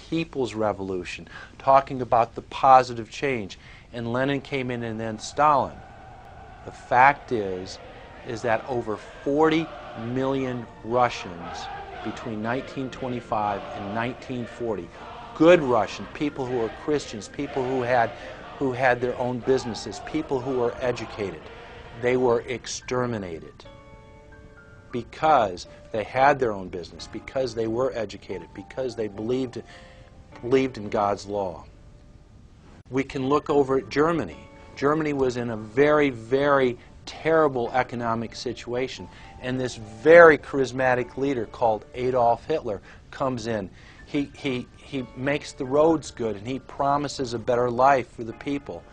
people's revolution, talking about the positive change. And Lenin came in, and then Stalin. The fact is that over 40 million Russians between 1925 and 1940, good Russians, people who were Christians, people who had their own businesses, people who were educated, they were exterminated because they had their own business, because they were educated, because they believed in God's law. We can look over at Germany. Germany was in a very, very terrible economic situation, and this very charismatic leader called Adolf Hitler comes in. He makes the roads good, and he promises a better life for the people.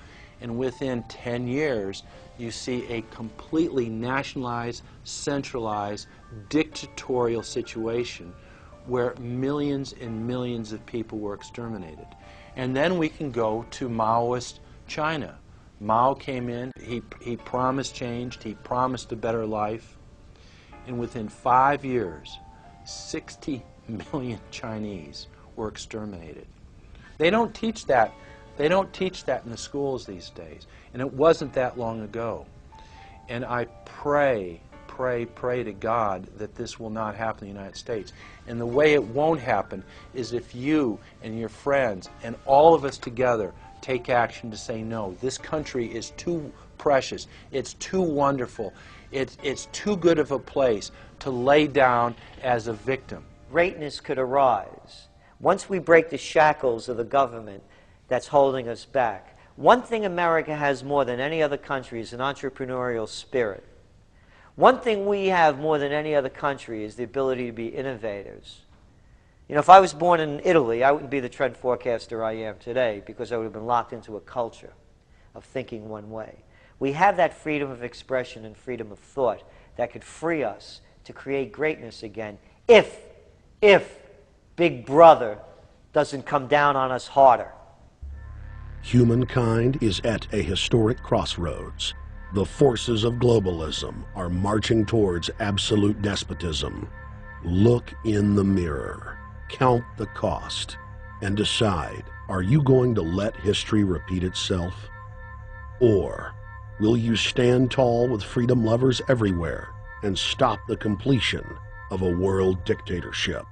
And within 10 years, you see a completely nationalized, centralized, dictatorial situation where millions and millions of people were exterminated. And then we can go to Maoist China. Mao came in, he promised change, he promised a better life, and within 5 years, 60 million Chinese were exterminated. They don't teach that. They don't teach that in the schools these days, and it wasn't that long ago. And I pray to God that this will not happen in the United States. And the way it won't happen is if you and your friends and all of us together take action to say no. This country is too precious. It's too wonderful. It's too good of a place to lay down as a victim. Greatness could arise once we break the shackles of the government that's holding us back. One thing America has more than any other country is an entrepreneurial spirit. One thing we have more than any other country is the ability to be innovators. You know, if I was born in Italy, I wouldn't be the trend forecaster I am today because I would have been locked into a culture of thinking one way. We have that freedom of expression and freedom of thought that could free us to create greatness again if Big Brother doesn't come down on us harder. Humankind is at a historic crossroads. The forces of globalism are marching towards absolute despotism. Look in the mirror, count the cost, and decide, are you going to let history repeat itself? Or will you stand tall with freedom lovers everywhere and stop the completion of a world dictatorship?